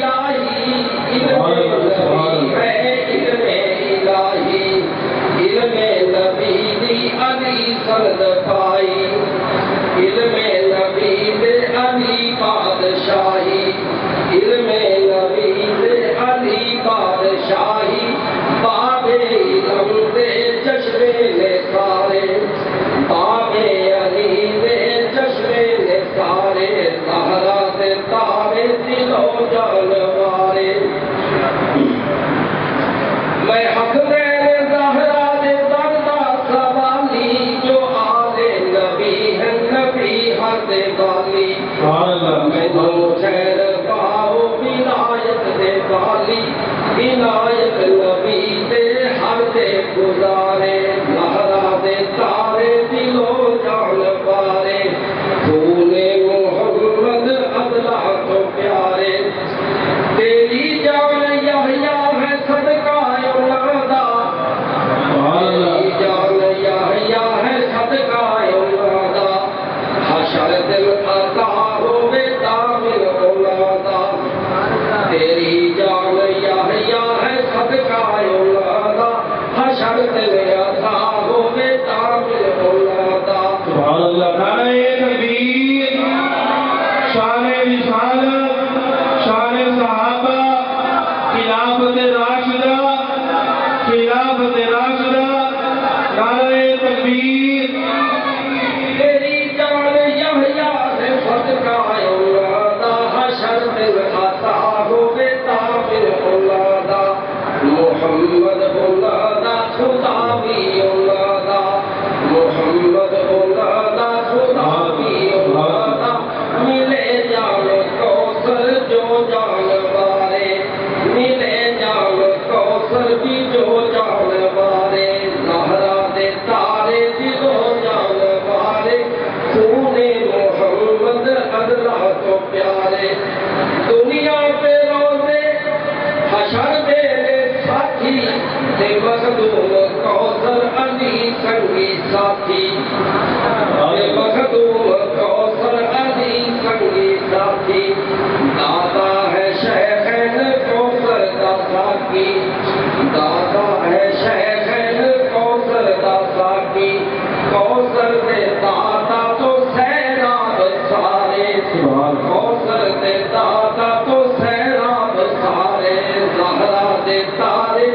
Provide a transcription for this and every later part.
الہی علم نبی ہے علم الہی علم نبی دی علی سند پائی علم نبی دے علی بادشاہی علم نبی دے علی بادشاہی باب علم دے جشن نے سارے باب علی دے جشن نے سارے زہرا دے تارے دلو جان والے میں حق دین زہرا دے دردا سوالی جو آل نبی ہے نبی حد والی میں دو خیر پاؤ ولایت دے والی ولایت نبی دے ہر دے گزارے زہرا دے تارے دلو جان پارے پھولے محمد ادلا تو پیارے تیری جان یحییٰ ہے صدقہ اولادا تیری جان یحییٰ ہے صدقہ اولادا حشر دل عطا ہوے دامن اولادا تیری جان یحییٰ ہے صدقہ اولادا حشر دل عطا ہوے دامن اولادا سبحان اللہ نعرہ تکبیر شان رسالت شان صحابہ خلافت راشدہ خلافت راشدہ نعرہ تکبیر تیری جان یحییٰ ہے صدقہ اولادا حشر دل عطا ہوے دامن اولادا محمد اولادا خدا بھی اولادا محمد اولادا خدا بھی اولادا ملے جان کوثر جو جان والے ملے جان کوثر بھی جو جان والے زہرا دے تارے دلو جان والے خون محمد ادلا تو پیارے دنیا پہ روزے حشر دے ساتھی تے مخدوم کوثر علی سنگی ساتھی تے مخدوم کوثر علی سنگی ساتھی دادا ہے شیخین کوثر دا ساکی دادا ہے شیخین کوثر دا ساکی کوثر دے دادا تو سیراب سارے کوثر دے دادا تو سیراب سارے زہرا دے تارے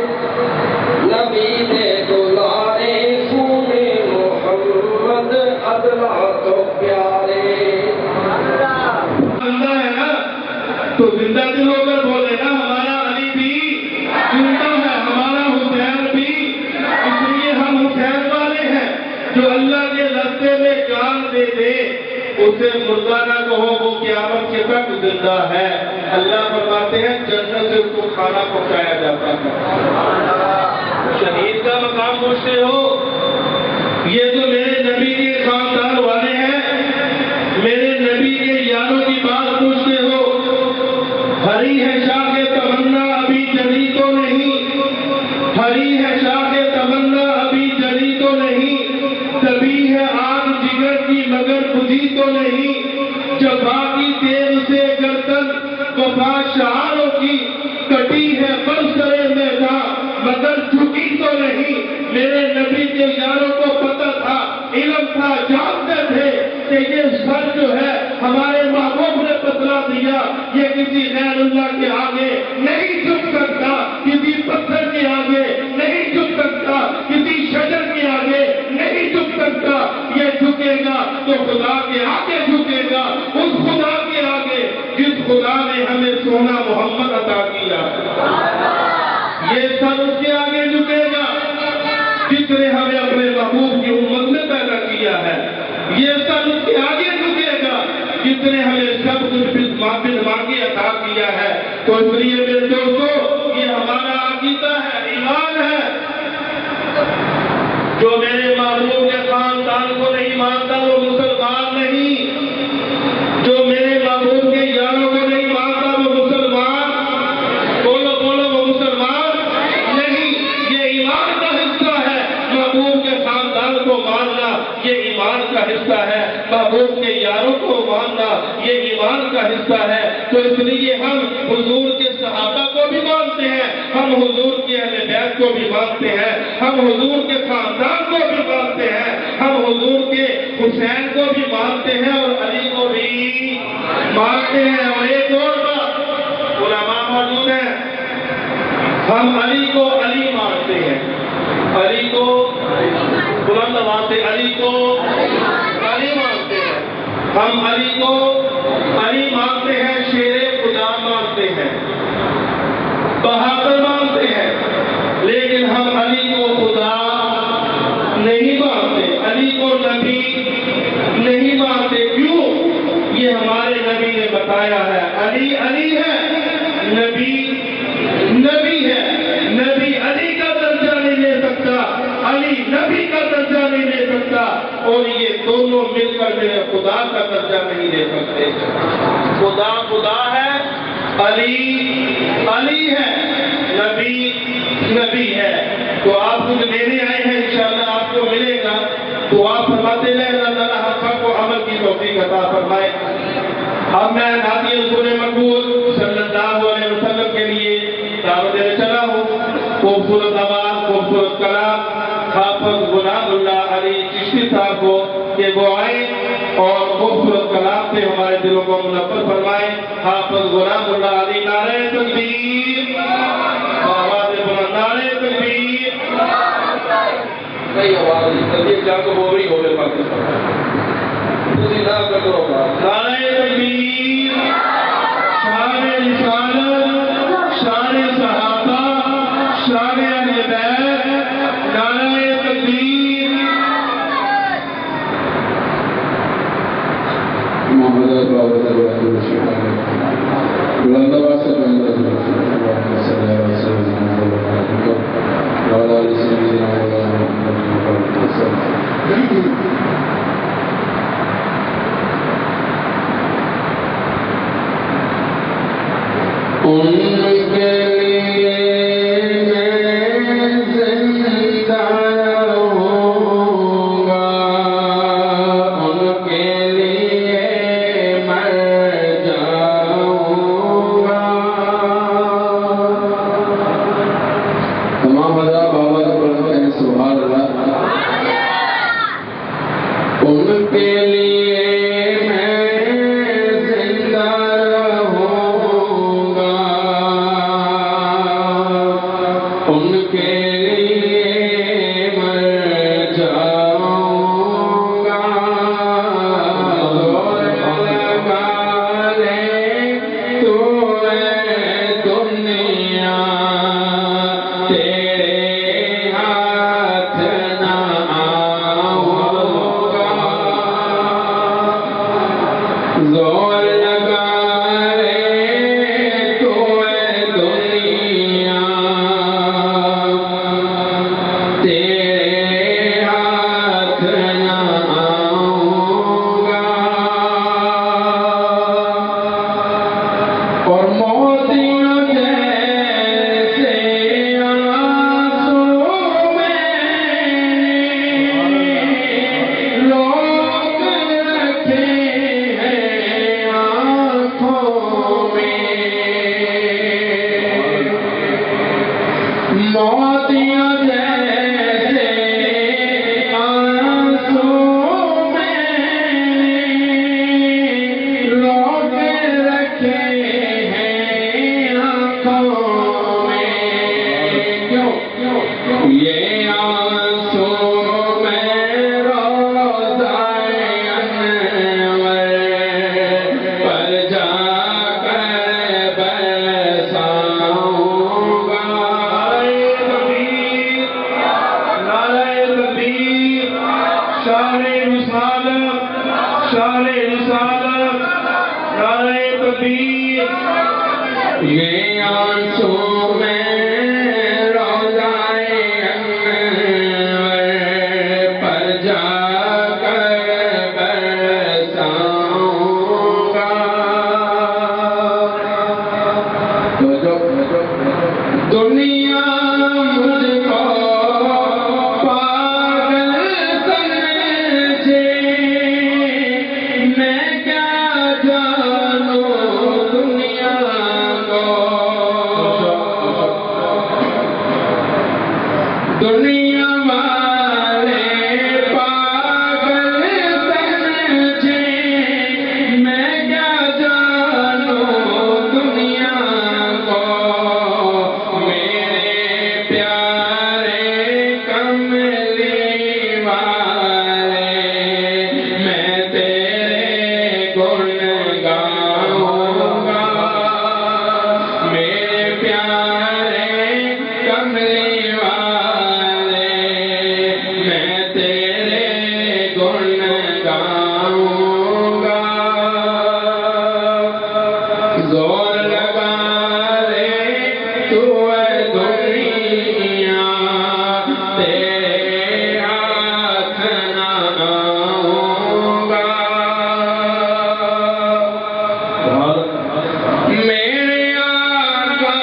نبی دے دلارے خون محمد ادلا تو پیارے زندہ ہے نا تو زندہ دل ہو کر بولے نا ہمارا علی بھی زندہ ہے ہمارا حسین بھی اس لیے ہم حسین والے ہیں جو اللہ کے راستے میں جان دے دے اسے مردہ نہ کہو وہ قیامت کے تک زندہ ہے اللہ فرماتے ہیں جنت سے اس کو کھانا پہنچایا جاتا ہے شہید کا مقام پوچھتے ہو یہ جو میرے نبی کے خاندان والے ہیں میرے نبی کے یاروں کی بات پوچھتے ہو ہری ہے شاخ تمنا ابھی جلی تو نہیں ہری ہے شاخ تمنا ابھی جلی تو نہیں کبھی ہے آگ جگر کی مگر بجھی تو نہیں جفا کی تیل سے گردن وفا شعاروں کی کٹی ہے برسرے میدان مگر جھکی تو نہیں میرے نبی کے یاروں کو پتہ تھا علم تھا جانتے تھے کہ یہ سر جو ہے ہمارے محبوب نے بتلا دیا یہ کسی غیر اللہ کے آگے نہیں جھک سکتا کسی پتھر کے آگے نہیں جھک سکتا کسی شجر کے آگے نہیں جھک سکتا یہ جھکے گا تو خدا کے آگے جھکے گا اس خدا کے آگے جس خدا نے ہمیں سونا محمد عطا کیا یہ سب اس کے آگے جھکے گا جس نے ہمیں اپنے محبوب کی امت میں پیدا کیا ہے یہ سب اس کے آگے جھکے گا جس نے ہمیں سب کچھ مانگے عطا کیا ہے تو اس لیے میرے دوستو یہ ہمارا عقیدہ ہے ایمان ہے جو میرے محبوب کے خاندان کو نہیں مانتا وہ مسلمان نہیں جو میرے محبوب کے یاروں کو نہیں مانتا وہ مسلمان بولو بولو وہ مسلمان نہیں یہ ایمان کا حصہ ہے محبوب کے خاندان کو ماننا یہ ایمان کا حصہ ہے محبوب کے یاروں کو ماننا یہ ایمان کا حصہ ہے تو اس لیے ہم حضور کے حضور کی اہل بیت کو بھی مانتے ہیں، ہم حضور کے خاندان کو بھی مانتے ہیں، ہم حضور کے حسین کو بھی مانتے ہیں اور علی کو بھی مانتے ہیں۔ اور ایک اور بات، علماء موجود ہیں، ہم علی کو علی مانتے ہیں، علی کو بلند آواز سے علی کو علی مانتے ہیں، ہم علی کو علی مانتے ہیں، شیر خدا مانتے ہیں، بہادر مانتے ہیں، لیکن ہم علی کو خدا نہیں مانتے، علی کو نبی نہیں مانتے۔ کیوں؟ یہ ہمارے نبی نے بتایا ہے، علی علی ہے، نبی نبی ہے، نبی علی کا درجہ نہیں لے سکتا، علی نبی کا درجہ نہیں لے سکتا، اور یہ دونوں مل کر میرے خدا کا درجہ نہیں لے سکتے۔ خدا خدا ہے، علی علی ہے، نبی نبی ہے۔ تو آپ کچھ لینے آئے ہیں، انشاءاللہ آپ کو ملے گا، تو آپ فرماتے رہے، اللہ تعالیٰ ہم سب کو عمل کی توفیق عطا فرمائے۔ اب میں نادی رسول مقبول صلی اللہ علیہ وسلم کے لیے دعوت دینے چلا ہوں۔ خوبصورت آواز، خوبصورت کلام حافظ غلام اللہ علی چشتی صاحب کو کہ وہ آئے اور خوبصورت کلام سے ہمارے دلوں کو منور فرمائے۔ حافظ غلام اللہ علی، نعرہ تکبیر، آواز بلند، نعرہ تکبیر۔ نہیں آواز نہیں، کیا تو ہو رہی ہو گئے پاکستان، نعرہ تکبیر، شان رسالت، شان صحابہ، شان اہل بیت، نعرہ تکبیر۔ محمد بابا بلند آواز سے ان کے لیے میں زندہ رہوں گا، ان کے لیے مر جاؤں گا۔ تمام حضرات بابا سے پڑھتے ہیں سبحان اللہ۔ ان کے لیے میں زندہ رہوں گا، ان کے لیے مر جاؤں گا۔ زور لگا لے تو اے دنیا، تیرے ہاتھ نہ آؤں گا۔ زور لگا لے تو اے دنیا، تیرے ہاتھ نہ آؤں گا۔ اور موتیوں جیسے آنسو میں روک رکھے ہیں آنکھوں میں، موتیوں جیسے آنسو میں روک رکھے ہیں آنکھوں میں۔ کیوں؟ یہ آنسو میں روضۂ انور پر جا کر برساؤں گا۔ نعرہ تکبیر، شان رسالت، شان رسالت، نعرہ تکبیر۔ یہ آنسو میں روضۂ انور پر جا کر برساؤں گا۔ دنیا مجھ کو پاگل سمجھے، میں کیا جانوں دنیا کو۔ تو ہے دنیا تیرے ہاتھ نہ آؤں گا میرے آقا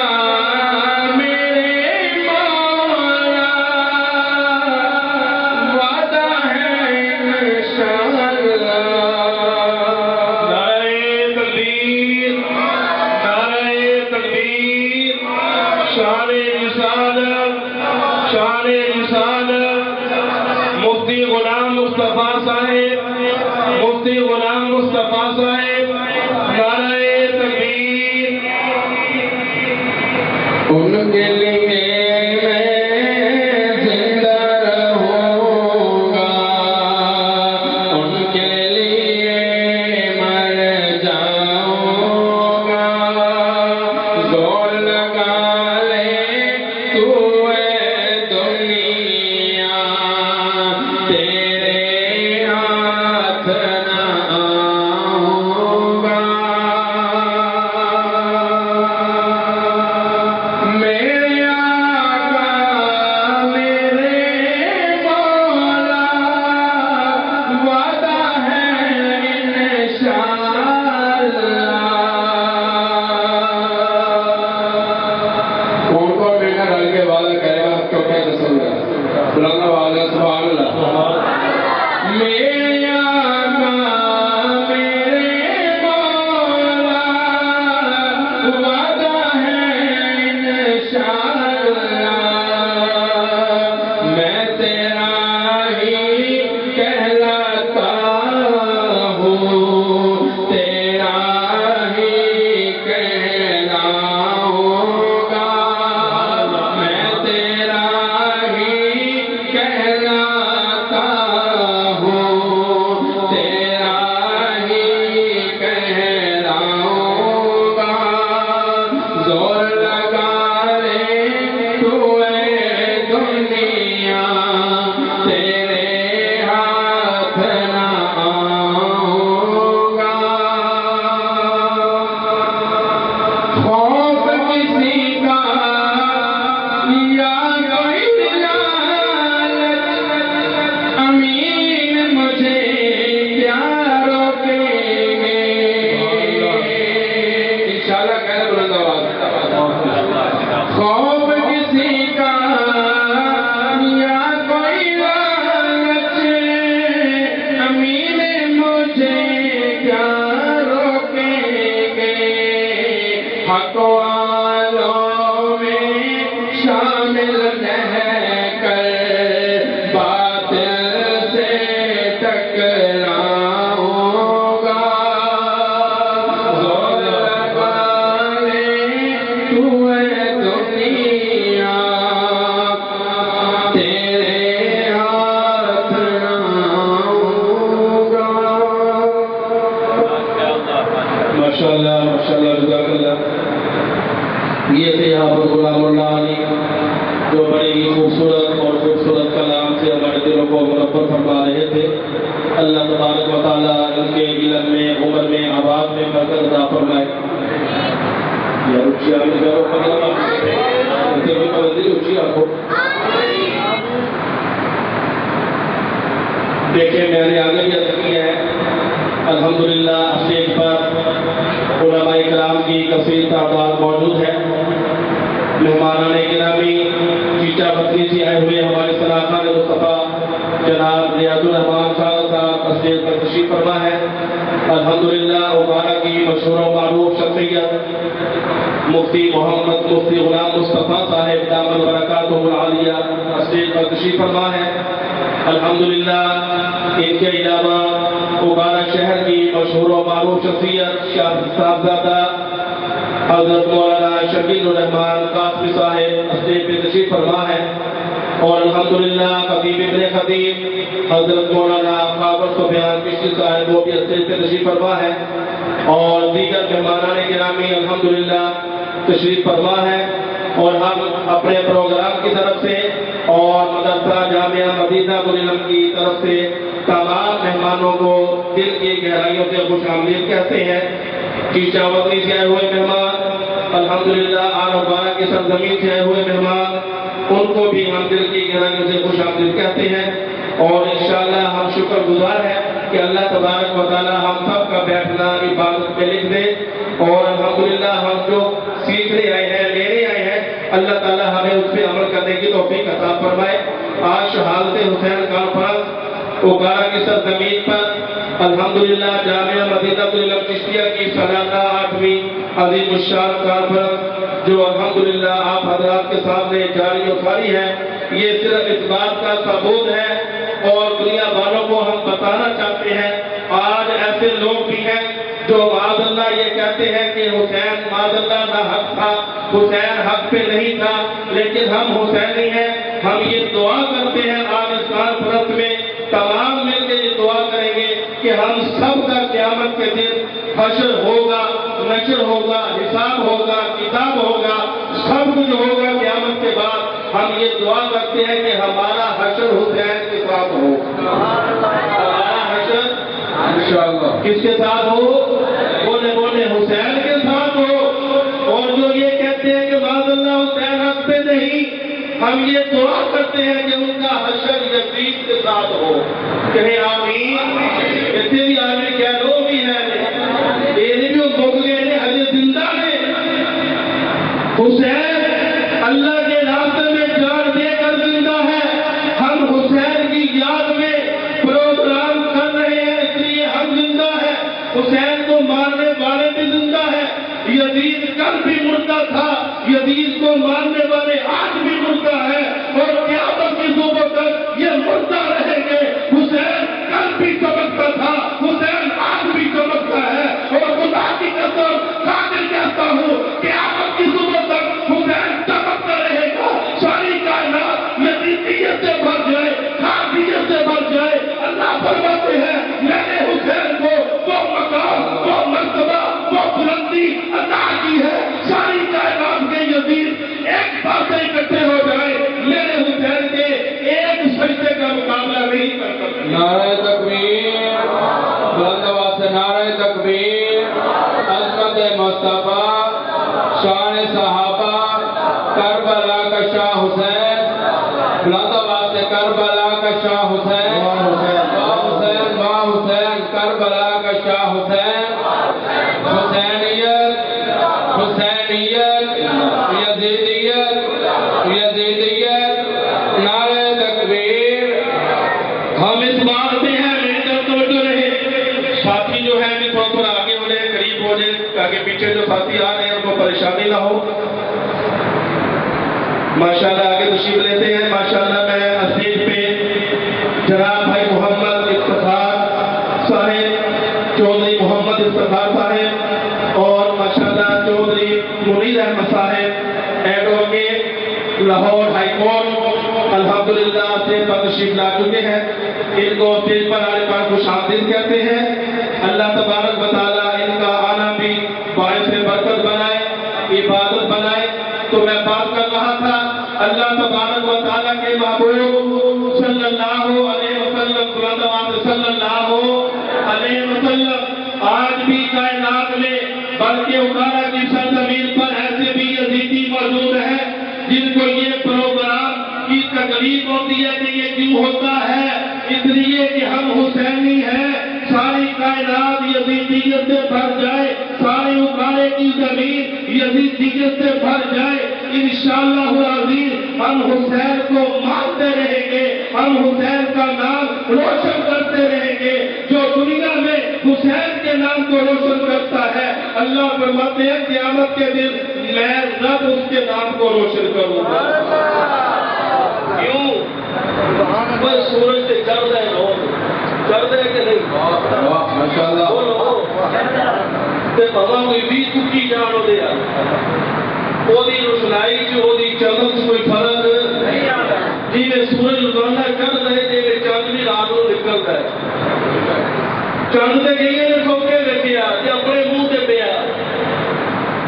میرے مولا وعدہ ہے انشاءاللہ شان رسالت مفتی غلام مصطفیٰ صاحب نعرہ تکبیر ان کے لیے میں زندہ رہوں گا ان کے لیے مر جاؤں گا زور لگا لے تو ہے دنیا تیرے ہاتھ نہ آؤں گا میرے آقا میرے مولا وعدہ ہے انشاءاللہ کون کون مل کر ڈل کے وعدہ کرے گا آپ کو کیا تصور ہے بلند آواز ہے سبحان اللہ میرے آقا میرے مولا وعدہ ہے انشاءاللہ میں تیرا ہی کہلاتا ہوں تیرا ہی کہلاؤں گا میں تیرا ہی کہلاتا ہوں تیرا ہی کہلاؤں گا زور لگا لے تو ہے دنیا تیرے ہاتھ نہ آؤں گا خوف کسی کا یا کوئی لالچ امین مجھے کیا روکیں گے انشاءاللہ کہہ رہے بلند آواز خوف کسی کا یا کوئی لالچ امین مجھے کیا روکیں گے حق والوں میں شامل رہ کر باطل سے ٹکراؤں گا زور لگا لے تو ہے دنیا تیرے ہاتھ نہ آؤں گا ماشاءاللہ جزاک اللہ یہ تھے یہاں پر غلام اللہ علی جو بڑے ہی خوبصورت کلام سے ہمارے دلوں کو مربع فرما رہے تھے اللہ تبارک و تعالیٰ ان کے علم میں عمر میں آباد میں برکت عطا فرمائے یا اچھی آگے جاؤ اچھی آنکھو دیکھیں میں نے آگے بھی عرض کیا ہے الحمدللہ اسٹیج پر علماء کرام کی کثیر تعداد موجود ہے مہمانان گرامی چیچا بطنی سے آئے ہوئے ہمارے صلاحان مصطفیٰ جناب ریاض الرحمان صاحب اسٹیج پر تشریف فرما ہے الحمدللہ عمارہ کی مشہور و معروف شخصیت مفتی محمد مفتی غلام مصطفیٰ صاحب دامن برکاتہ العالیہ اسٹیج پر تشریف فرما ہے الحمدللہ ان کے علاوہ مبارک شہر کی مشہور و معروف شخصیت صاحبزادہ حضرت مولانا شکیل الرحمان قاسمی صاحب اسٹیج پہ تشریف فرما ہے اور الحمدللہ خطیب ابن خطیب حضرت مولانا خاور سفیان چشتی صاحب وہ بھی اسٹیج پہ تشریف فرما ہے اور دیگر مہمانان گرامی الحمدللہ تشریف فرما ہے اور ہم اپنے پروگرام کی طرف سے اور مدرسہ جامعہ مدینہ گلعلم کی طرف سے تمام مہمانوں کو دل کی گہرائیوں سے خوش آمدید کہتے ہیں چیچا وطنی سے آئے ہوئے مہمان الحمدللہ آن اور بارہ کی سرزمین سے آئے ہوئے مہمان، ان کو بھی ہم دل کی گہرائیوں سے خوش آمدید کہتے ہیں، اور انشاءاللہ ہم شکر گزار ہیں کہ اللہ تبارک و تعالی ہم سب کا بیٹھنا عبادت میں لکھ دے، اور الحمدللہ ہم جو سیکھنے آئے ہیں، لینے آئے ہیں، اللہ تعالی ہمیں اس پہ عمل کرنے کی توفیق عطا فرمائے۔ آج شہادت حسین کانفرنس اوکارا کی سرزمین پر الحمدللہ جامعہ مدینہ العلم چشتیہ کی سالانہ 8ویں عظیم الشان کانفرنس جو الحمدللہ آپ حضرات کے سامنے جاری و ساری ہے، یہ صرف اس بات کا ثبوت ہے اور دنیا والوں کو ہم بتانا چاہتے ہیں۔ آج ایسے لوگ بھی ہیں جو معاذ اللہ یہ کہتے ہیں کہ حسین معاذ اللہ نہ حق تھا، حسین حق پہ نہیں تھا، لیکن ہم حسینی ہیں۔ ہم یہ دعا کرتے ہیں آج اس کانفرنس میں تمام مل کے یہ دعا کریں گے کہ ہم سب کا قیامت کے دن حشر ہوگا، نشر ہوگا، حساب ہوگا، کتاب ہوگا، سب کچھ ہوگا قیامت کے بعد۔ ہم یہ دعا کرتے ہیں کہ ہمارا حشر حسین کے ساتھ ہو، ہمارا حشر انشاءاللہ کس کے ساتھ ہو؟ بولے حسین کے ساتھ ہو۔ اور جو یہ کہتے ہیں کہ معاذ اللہ حسین حق پہ نہیں، ہم یہ دعا کرتے ہیں کہ ان کا حشر یزید کے ساتھ ہو۔ کہیں آمین۔ ایسے بھی آمین کیا لو بھی ہے یہ بھی بک گئے نے حج زندہ نے حسین اللہ کے راستے میں جان دے کر زندہ ہے۔ ہم حسین کی یاد میں پروگرام کر رہے ہیں، اس لیے ہم زندہ ہیں۔ حسین کو مارنے والے بھی زندہ ہیں۔ یزید کل بھی مردہ تھا، یزید کو مارنے والے آج بھی مردہ ہے، اور قیامت کی صبح تک یہ مردہ رہیں گے۔ حسین کل بھی چمکتا تھا، حسین آج بھی چمکتا ہے، اور خدا کی قسم قادر کہتا ہوں قیامت کی صبح تک حسین چمکتا رہے گا۔ ساری کائنات یزیدیت سے بھر جائے، خادیت سے بھر جائے، اللہ فرماتے ہیں میں نے حسین کو وہ مقام، وہ مرتبہ، وہ بلندی عطا کی ہے۔ ساری کائنات کے یزید ایک بار سے اکٹھے ہو جائے، میرے حسین کے ایک سجدے کا مقابلہ نہیں کر سکتے۔ نعرہ تکبیر، بلند آواز سے نعرہ تکبیر، عظمت مصطفیٰ، شان صحابہ، کربلا کا شاہ حسین، بلند آواز سے کربلا کا شاہ حسین، ماں حسین، ماں حسین، کربلا کا شاہ حسین، حسینیت، حسینیت، یزیدیت، یزیدیت، نعرہ تکبیر۔ ہم اس بات میں ہیں، میری طرف توجہ رہے، ساتھی جو ہیں بھی تھوڑا تھوڑا آگے ہو جائے، قریب ہو جائے تاکہ پیچھے جو ساتھی آ رہے ہیں ان کو پریشانی نہ ہو۔ ماشاءاللہ آگے تشریف لیتے ہیں۔ ماشاءاللہ میں اسٹیج پہ جناب بھائی محمد افتخار صاحب، چودھری محمد افتخار صاحب، اور ماشاءاللہ چودھری منیر احمد صاحب ایڈوکیٹ لاہور ہائی کورٹ الحمدللہ سے تشریف لا چکے ہیں۔ ان کو اسٹیج پر آنے پر خوش آمدید کہتے ہیں۔ اللہ تبارک و تعالیٰ ان کا آنا بھی باعث برکت بنائے، عبادت بنائے۔ تو میں بات کر رہا تھا اللہ تبارک و تعالیٰ کے محبوب صلی اللہ علیہ وسلم، صلی اللہ علیہ وسلم آج بھی کائنات میں بلکہ اوکارا کی سرزمین پر ایسے بھی یزیدی موجود ہیں جن کو یہ پروگرام کی تکلیف ہوتی ہے کہ یہ کیوں ہوتا ہے، اس لیے کہ ہم حسینی ہیں۔ ساری کائنات یزیدیت سے بھر جائے، ساری اوکارے کی زمین یزیدیت سے بھر جائے، انشاءاللہ العزیز ہم حسین کو مانتے رہیں گے، ہم حسین کا نام روشن کرتے رہیں گے۔ جو دنیا میں حسین کے نام کو روشن کرتا ہے، اللہ فرماتے ہیں قیامت کے دن میں رب اس کے نام کو روشن کروں گا۔ کیوں؟ وہ سورج سے چڑھ رہے لوگ، چڑھ رہے کہ نہیں؟ ماشاءاللہ بولو تے بابا کوئی بھی چکی جانو دے یار، وہی روشنائی چ وہی چمک چ کوئی فرق نہیں آتا۔ جی میں سورج روزانہ چڑھ رہے جی میں چند بھی رات کو نکلتا ہے، چند سے کئی نے سوکے رکھیا جی اپنے منہ سے پیا،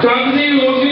چند کی روشنی